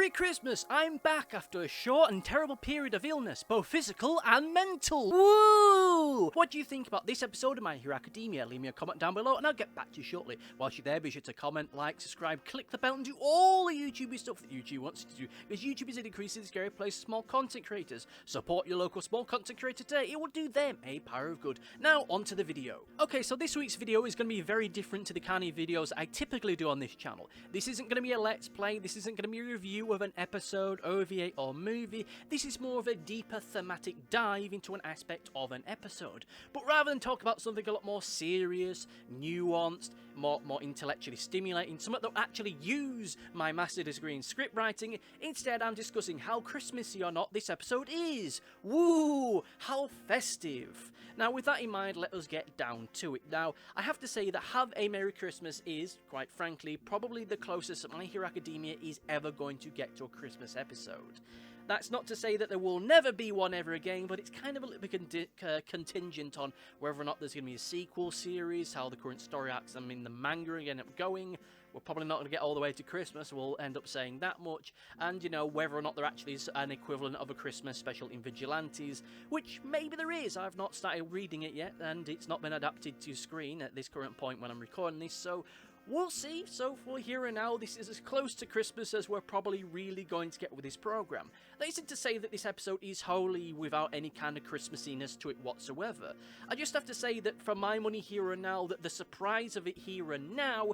Merry Christmas! I'm back after a short and terrible period of illness, both physical and mental. Woo! What do you think about this episode of My Hero Academia? Leave me a comment down below and I'll get back to you shortly. Whilst you're there, be sure to comment, like, subscribe, click the bell and do all the YouTubey stuff that YouTube wants you to do, because YouTube is an increasingly scary place for small content creators. Support your local small content creator today, it will do them a power of good. Now, on to the video. Okay, so this week's video is going to be very different to the kind of videos I typically do on this channel. This isn't going to be a let's play, this isn't going to be a review of an episode, OVA or movie. This is more of a deeper thematic dive into an aspect of an episode. But rather than talk about something a lot more serious, nuanced, more intellectually stimulating, something that will actually use my master degree in script writing, instead I'm discussing how Christmassy or not this episode is. Woo! How festive! Now with that in mind, let us get down to it. Now, I have to say that Have a Merry Christmas is, quite frankly, probably the closest that My Hero Academia is ever going to get to a Christmas episode. That's not to say that there will never be one ever again, but it's kind of a little bit contingent on whether or not there's going to be a sequel series, how the current story arcs in the manga end up going. We're probably not going to get all the way to Christmas, we'll end up saying that much, and, you know, whether or not there actually is an equivalent of a Christmas special in Vigilantes, which maybe there is. I've not started reading it yet, and it's not been adapted to screen at this current point when I'm recording this, so we'll see. So for here and now, this is as close to Christmas as we're probably really going to get with this program. That isn't to say that this episode is wholly without any kind of Christmassiness to it whatsoever. I just have to say that for my money here and now, that the surprise of it here and now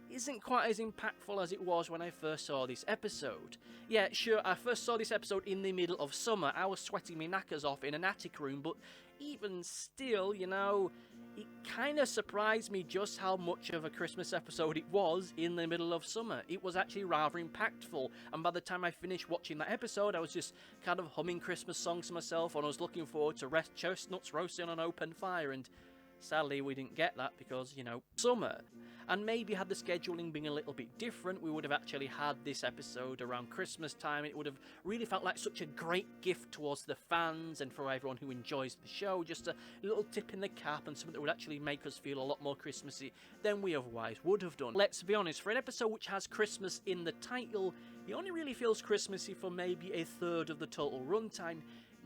isn't quite as impactful as it was when I first saw this episode. Yeah, sure, I first saw this episode in the middle of summer. I was sweating my knackers off in an attic room, but even still, you know, it kind of surprised me just how much of a Christmas episode it was in the middle of summer. It was actually rather impactful, and by the time I finished watching that episode, I was just kind of humming Christmas songs to myself, and I was looking forward to chestnuts roasting on open fire, and sadly we didn't get that because, you know, summer. And maybe had the scheduling been a little bit different, we would have actually had this episode around Christmas time. It would have really felt like such a great gift towards the fans and for everyone who enjoys the show. Just a little tip in the cap and something that would actually make us feel a lot more Christmassy than we otherwise would have done. Let's be honest, for an episode which has Christmas in the title, it only really feels Christmassy for maybe a third of the total runtime.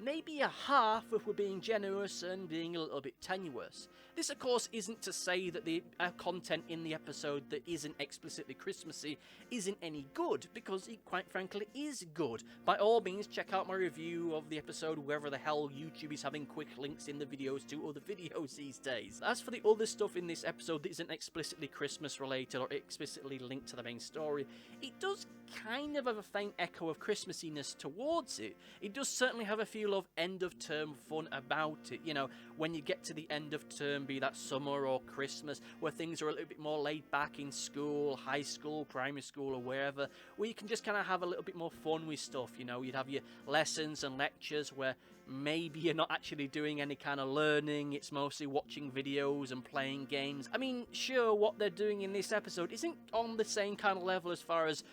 Maybe a half if we're being generous and being a little bit tenuous. This, of course, isn't to say that the content in the episode that isn't explicitly Christmassy isn't any good, because it, quite frankly, is good. By all means, check out my review of the episode, wherever the hell YouTube is having quick links in the videos to other videos these days. As for the other stuff in this episode that isn't explicitly Christmas related or explicitly linked to the main story, it does kind of have a faint echo of Christmassiness towards it. It does certainly have a feel of end of term fun about it. You know, when you get to the end of term, be that summer or Christmas, where things are a little bit more laid back in school, high school, primary school or wherever, where you can just kind of have a little bit more fun with stuff. You know, you'd have your lessons and lectures where maybe you're not actually doing any kind of learning, it's mostly watching videos and playing games. I mean, sure, what they're doing in this episode isn't on the same kind of level as far as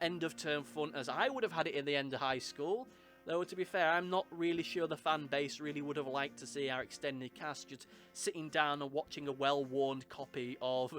end of term fun as I would have had it in the end of high school. Though, to be fair, I'm not really sure the fan base really would have liked to see our extended cast just sitting down and watching a well-worn copy of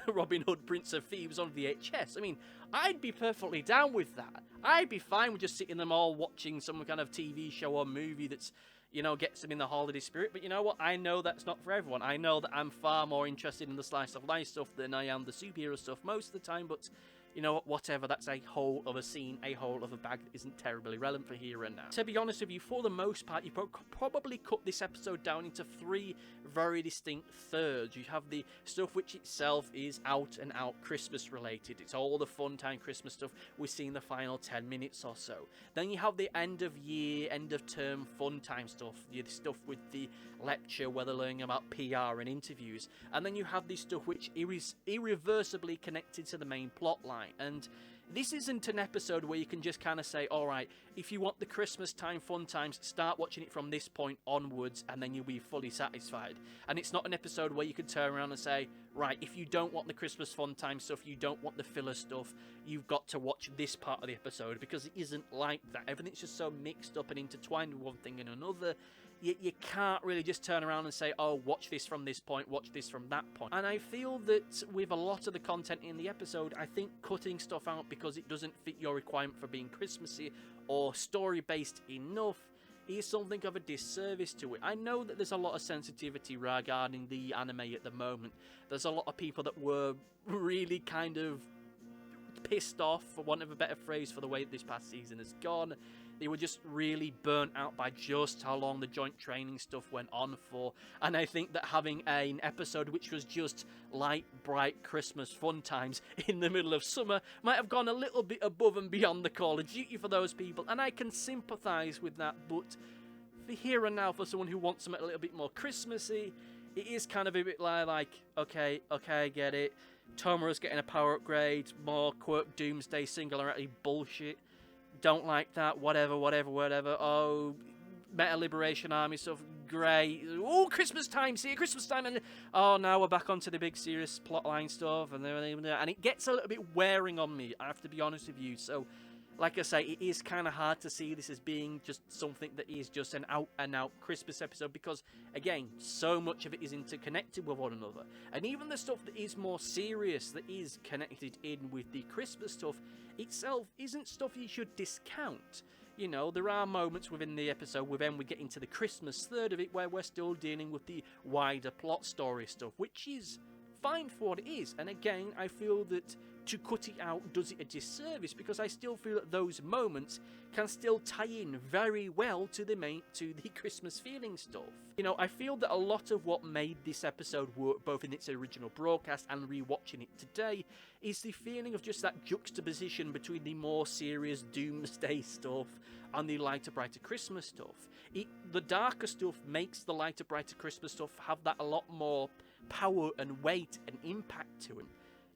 Robin Hood, Prince of Thieves on VHS. I mean, I'd be perfectly down with that. I'd be fine with just sitting them all watching some kind of TV show or movie that's, you know, gets them in the holiday spirit. But you know what? I know that's not for everyone. I know that I'm far more interested in the slice of life stuff than I am the superhero stuff most of the time, but you know what, whatever, that's a whole of a scene, a whole of a bag that isn't terribly relevant for here and now. To be honest with you, for the most part, you probably cut this episode down into three very distinct thirds. You have the stuff which itself is out and out Christmas related. It's all the fun time Christmas stuff we see in the final 10 minutes or so. Then you have the end of year, end of term fun time stuff, the stuff with the lecture where they're learning about PR and interviews. And then you have the stuff which is irreversibly connected to the main plot line. And this isn't an episode where you can just kind of say, alright, if you want the Christmas time fun times, start watching it from this point onwards and then you'll be fully satisfied. And it's not an episode where you can turn around and say, right, if you don't want the Christmas fun time stuff, you don't want the filler stuff, you've got to watch this part of the episode, because it isn't like that. Everything's just so mixed up and intertwined with one thing and another. you can't really just turn around and say, oh, watch this from this point, watch this from that point. And I feel that with a lot of the content in the episode, I think cutting stuff out because it doesn't fit your requirement for being Christmassy or story-based enough is something of a disservice to it. I know that there's a lot of sensitivity regarding the anime at the moment. There's a lot of people that were really kind of pissed off, for want of a better phrase, for the way this past season has gone. They were just really burnt out by just how long the joint training stuff went on for. And I think that having an episode which was just light, bright Christmas fun times in the middle of summer might have gone a little bit above and beyond the Call of Duty for those people. And I can sympathise with that, but for here and now, for someone who wants something a little bit more Christmassy, it is kind of a bit like, okay, I get it. Tomura's getting a power upgrade, more quirk doomsday singularity bullshit. Don't like that, whatever. Oh, Meta Liberation Army stuff, great. Oh, Christmas time, and oh, now we're back onto the big serious plotline stuff, and it gets a little bit wearing on me, I have to be honest with you. So, like I say, it is kind of hard to see this as being just something that is just an out-and-out Christmas episode because, again, so much of it is interconnected with one another. And even the stuff that is more serious, that is connected in with the Christmas stuff itself, isn't stuff you should discount. You know, there are moments within the episode when we get into the Christmas third of it where we're still dealing with the wider plot story stuff, which is fine for what it is. And again, I feel that to cut it out does it a disservice because I still feel that those moments can still tie in very well to the Christmas feeling stuff. You know, I feel that a lot of what made this episode work, both in its original broadcast and rewatching it today, is the feeling of just that juxtaposition between the more serious doomsday stuff and the lighter, brighter Christmas stuff. The darker stuff makes the lighter, brighter Christmas stuff have that a lot more power and weight and impact to it.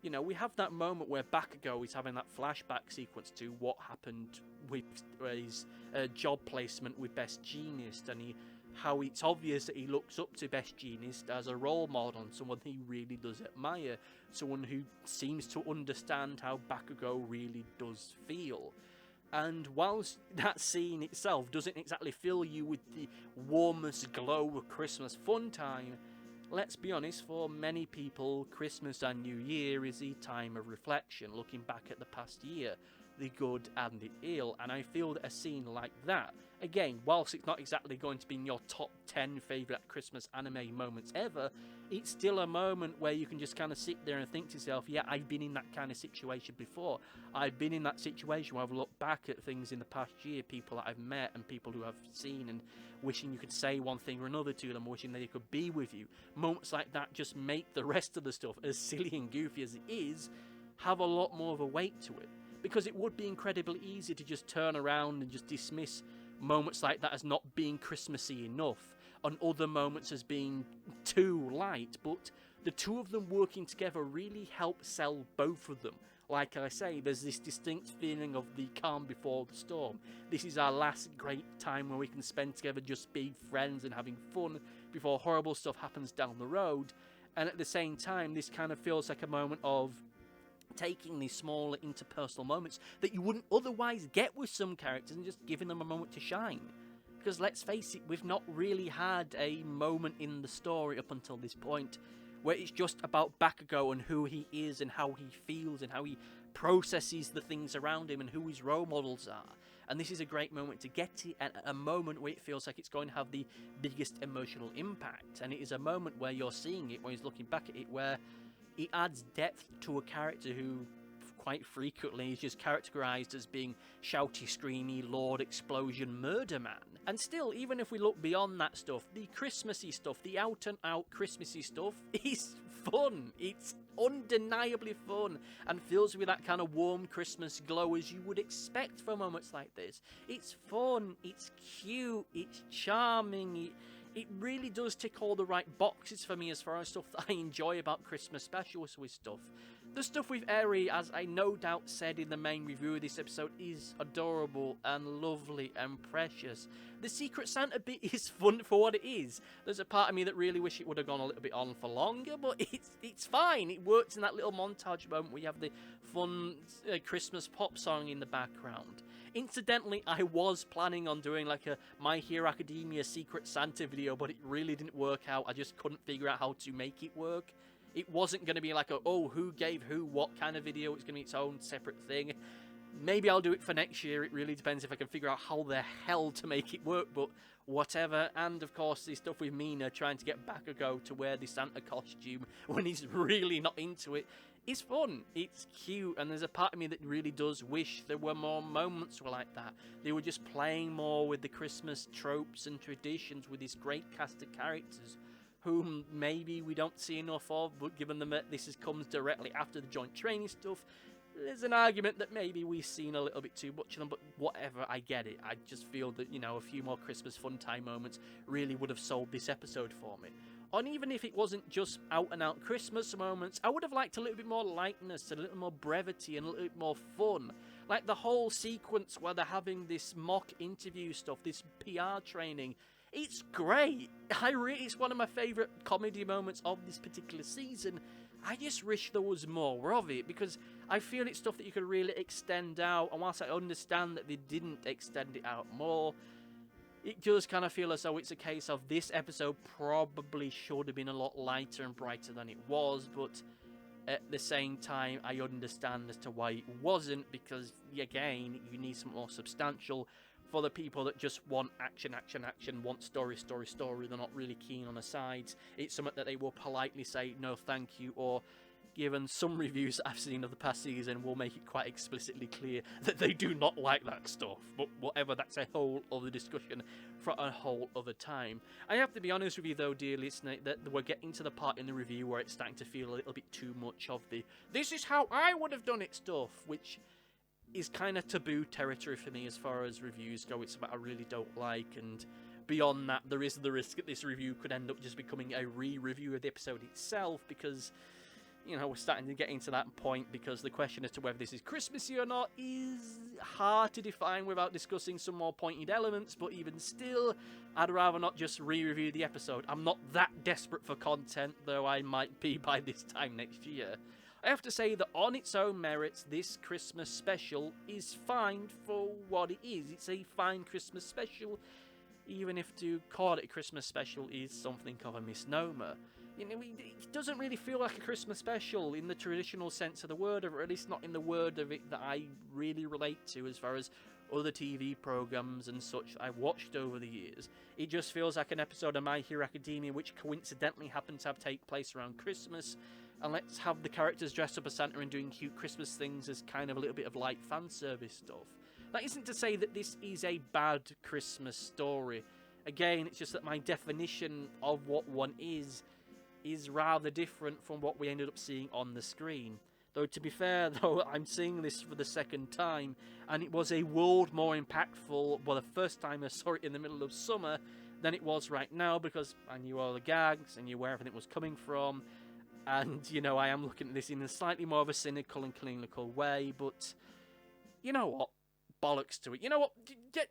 You know, we have that moment where Bakugo is having that flashback sequence to what happened with his job placement with Best Jeanist, and how it's obvious that he looks up to Best Jeanist as a role model and someone he really does admire, someone who seems to understand how Bakugo really does feel. And whilst that scene itself doesn't exactly fill you with the warmest glow of Christmas fun time, let's be honest, for many people, Christmas and New Year is a time of reflection, looking back at the past year, the good and the ill. And I feel that a scene like that, again, whilst it's not exactly going to be in your top 10 favourite Christmas anime moments ever, it's still a moment where you can just kind of sit there and think to yourself, yeah, I've been in that kind of situation before. I've been in that situation where I've looked back at things in the past year, people that I've met and people who I've seen, and wishing you could say one thing or another to them, wishing they could be with you. Moments like that just make the rest of the stuff, as silly and goofy as it is, have a lot more of a weight to it. Because it would be incredibly easy to just turn around and just dismiss moments like that as not being Christmassy enough, and other moments as being too light, but the two of them working together really help sell both of them. Like I say, there's this distinct feeling of the calm before the storm. This is our last great time where we can spend together just being friends and having fun before horrible stuff happens down the road. And at the same time, this kind of feels like a moment of taking these small interpersonal moments that you wouldn't otherwise get with some characters and just giving them a moment to shine. Because let's face it, we've not really had a moment in the story up until this point where it's just about Bakugo and who he is and how he feels and how he processes the things around him and who his role models are. And this is a great moment to get it at a moment where it feels like it's going to have the biggest emotional impact. And it is a moment where you're seeing it, when he's looking back at it, where it adds depth to a character who quite frequently is just characterized as being shouty, screamy, Lord Explosion Murder Man. And still, even if we look beyond that stuff, the Christmassy stuff, the out-and-out Christmassy stuff is fun. It's undeniably fun and fills with that kind of warm Christmas glow as you would expect for moments like this. It's fun, it's cute, it's charming, it really does tick all the right boxes for me as far as stuff that I enjoy about Christmas specials with stuff. The stuff with Eri, as I no doubt said in the main review of this episode, is adorable and lovely and precious. The Secret Santa bit is fun for what it is. There's a part of me that really wish it would have gone a little bit on for longer, but it's fine. It works in that little montage moment where you have the fun Christmas pop song in the background. Incidentally, I was planning on doing like a My Hero Academia Secret Santa video, but it really didn't work out. I just couldn't figure out how to make it work. It wasn't going to be like a, oh, who gave who what kind of video. It's going to be its own separate thing. Maybe I'll do it for next year. It really depends if I can figure out how the hell to make it work, but whatever. And, of course, the stuff with Mina trying to get Bakugo to wear the Santa costume when he's really not into it is fun. It's cute, and there's a part of me that really does wish there were more moments like that. They were just playing more with the Christmas tropes and traditions with this great cast of characters whom maybe we don't see enough of, but given that this comes directly after the joint training stuff, there's an argument that maybe we've seen a little bit too much of them, but whatever, I get it. I just feel that, a few more Christmas fun time moments really would have sold this episode for me. And even if it wasn't just out-and-out Christmas moments, I would have liked a little bit more lightness, a little more brevity, and a little bit more fun. Like the whole sequence where they're having this mock interview stuff, this PR training. It's great. It's one of my favourite comedy moments of this particular season. I just wish there was more of it, because I feel it's stuff that you could really extend out, and whilst I understand that they didn't extend it out more, it does kind of feel as though it's a case of this episode probably should have been a lot lighter and brighter than it was, but at the same time, I understand as to why it wasn't, because, again, you need something more substantial for the people that just want action, want story, they're not really keen on the sides. It's something that they will politely say, no thank you, or given some reviews that I've seen of the past season will make it quite explicitly clear that they do not like that stuff. But whatever, that's a whole other discussion for a whole other time. I have to be honest with you though, dear listener, that we're getting to the part in the review where it's starting to feel a little bit too much of the, this is how I would have done it stuff, which is kind of taboo territory for me as far as reviews go. It's something I really don't like, and beyond that, there is the risk that this review could end up just becoming a re-review of the episode itself, because, we're starting to get into that point, because the question as to whether this is Christmassy or not is hard to define without discussing some more pointed elements, but even still, I'd rather not just re-review the episode. I'm not that desperate for content, though I might be by this time next year. I have to say that on its own merits, this Christmas special is fine for what it is. It's a fine Christmas special, even if to call it a Christmas special is something of a misnomer. It doesn't really feel like a Christmas special in the traditional sense of the word, or at least not in the word of it that I really relate to as far as other TV programs and such I've watched over the years. It just feels like an episode of My Hero Academia which coincidentally happened to take place around Christmas, and let's have the characters dressed up as Santa and doing cute Christmas things as kind of a little bit of light fan service stuff. That isn't to say that this is a bad Christmas story. Again, it's just that my definition of what one is rather different from what we ended up seeing on the screen. Though, to be fair, though, I'm seeing this for the second time, and it was a world more impactful, the first time I saw it in the middle of summer, than it was right now, because I knew all the gags, I knew where everything was coming from, and, I am looking at this in a slightly more of a cynical and clinical way, but, you know what? Bollocks to it. You know what?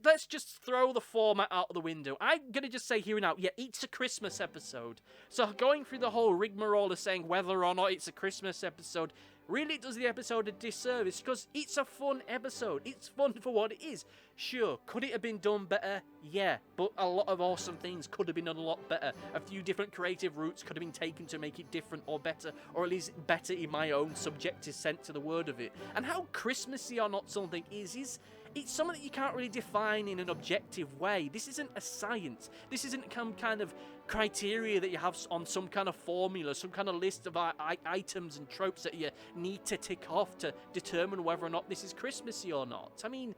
Let's just throw the format out of the window. I'm going to just say here and now, yeah, it's a Christmas episode. So going through the whole rigmarole of saying whether or not it's a Christmas episode really does the episode a disservice, because it's a fun episode. It's fun for what it is. Sure, could it have been done better? Yeah, but a lot of awesome things could have been done a lot better. A few different creative routes could have been taken to make it different or better, or at least better in my own subjective sense of the word of it. And how Christmassy or not something is it's something that you can't really define in an objective way. This isn't a science. This isn't some kind of criteria that you have on some kind of formula, some kind of list of items and tropes that you need to tick off to determine whether or not this is Christmassy or not. I mean,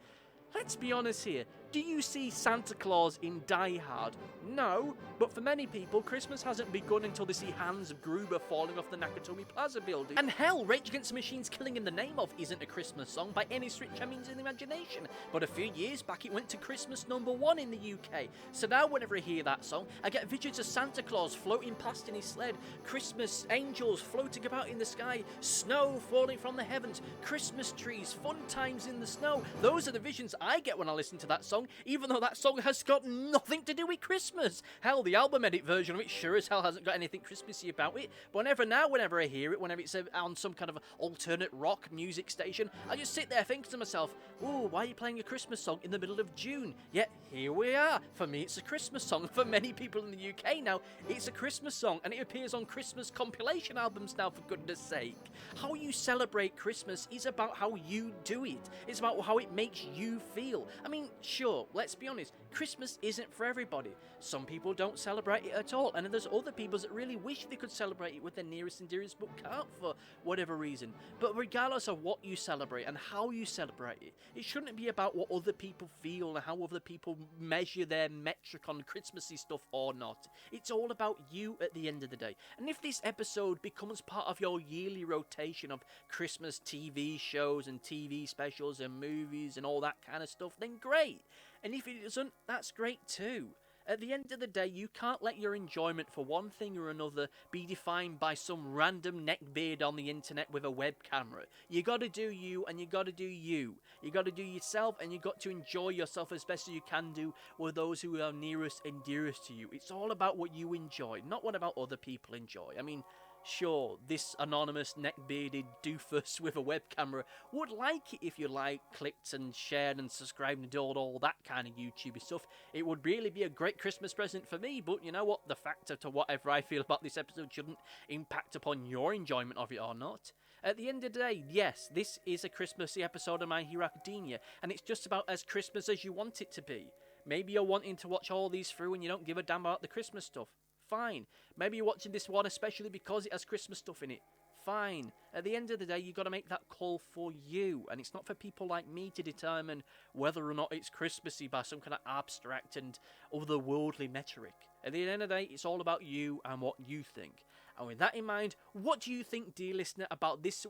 let's be honest here. Do you see Santa Claus in Die Hard? No, but for many people, Christmas hasn't begun until they see Hans Gruber falling off the Nakatomi Plaza building. And hell, Rage Against the Machine's Killing in the Name of isn't a Christmas song by any stretch of means in the imagination, but a few years back it went to Christmas #1 in the UK. So now whenever I hear that song, I get visions of Santa Claus floating past in his sled, Christmas angels floating about in the sky, snow falling from the heavens, Christmas trees, fun times in the snow. Those are the visions I get when I listen to that song, even though that song has got nothing to do with Christmas. Hell, the album edit version of it sure as hell hasn't got anything Christmassy about it, but whenever I hear it, whenever it's on some kind of alternate rock music station, I just sit there thinking to myself, ooh, why are you playing a Christmas song in the middle of June? Yet, here we are. For me, it's a Christmas song. For many people in the UK now, it's a Christmas song, and it appears on Christmas compilation albums now, for goodness sake. How you celebrate Christmas is about how you do it. It's about how it makes you feel. I mean, sure, let's be honest, Christmas isn't for everybody. Some people don't celebrate it at all, and then there's other people that really wish they could celebrate it with their nearest and dearest but can't for whatever reason. But regardless of what you celebrate and how you celebrate it, it shouldn't be about what other people feel and how other people measure their metric on Christmassy stuff or not. It's all about you at the end of the day. And if this episode becomes part of your yearly rotation of Christmas TV shows and TV specials and movies and all that kind of stuff, then great. And if it doesn't, that's great too. At the end of the day, you can't let your enjoyment for one thing or another be defined by some random neckbeard on the internet with a web camera. You gotta do you, and you gotta do you. You gotta do yourself, and you got to enjoy yourself as best as you can do with those who are nearest and dearest to you. It's all about what you enjoy, not what about other people enjoy. I mean, sure, this anonymous neck-bearded doofus with a web camera would like it if you clicked and shared and subscribed and did all that kind of YouTubey stuff. It would really be a great Christmas present for me, but you know what? The factor to whatever I feel about this episode shouldn't impact upon your enjoyment of it or not. At the end of the day, yes, this is a Christmassy episode of My Hero Academia, and it's just about as Christmas as you want it to be. Maybe you're wanting to watch all these through and you don't give a damn about the Christmas stuff. Fine. Maybe you're watching this one especially because it has Christmas stuff in it. Fine. At the end of the day, you've got to make that call for you. And it's not for people like me to determine whether or not it's Christmassy by some kind of abstract and otherworldly metric. At the end of the day, it's all about you and what you think. And with that in mind, what do you think, dear listener, about this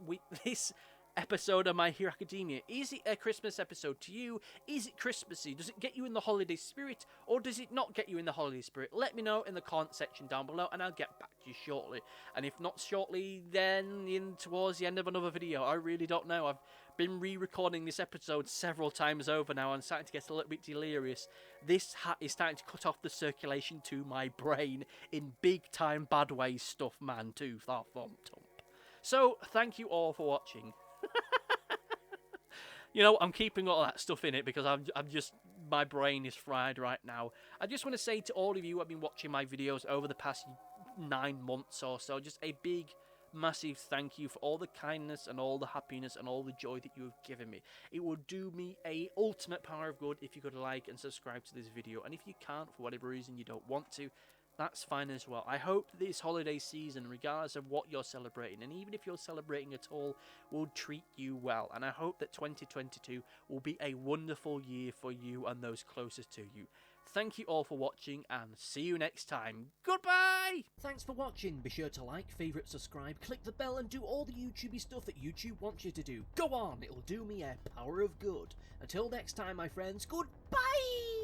episode of My Hero Academia? Is it a Christmas episode to you? Is it Christmassy? Does it get you in the holiday spirit, or does it not get you in the holiday spirit? Let me know in the comment section down below, and I'll get back to you shortly. And if not shortly, then towards the end of another video. I really don't know. I've been re-recording this episode several times over now, and I'm starting to get a little bit delirious. This hat is starting to cut off the circulation to my brain in big time bad ways stuff, man, too. So, thank you all for watching. You know, I'm keeping all that stuff in it because I'm just, my brain is fried right now. I just want to say to all of you who have been watching my videos over the past 9 months or so, just a big, massive thank you for all the kindness and all the happiness and all the joy that you have given me. It would do me a ultimate power of good if you could like and subscribe to this video. And if you can't, for whatever reason you don't want to, that's fine as well. I hope this holiday season, regardless of what you're celebrating, and even if you're celebrating at all, will treat you well. And I hope that 2022 will be a wonderful year for you and those closest to you. Thank you all for watching, and see you next time. Goodbye! Thanks for watching. Be sure to like, favourite, subscribe, click the bell, and do all the YouTubey stuff that YouTube wants you to do. Go on, it'll do me a power of good. Until next time, my friends, goodbye!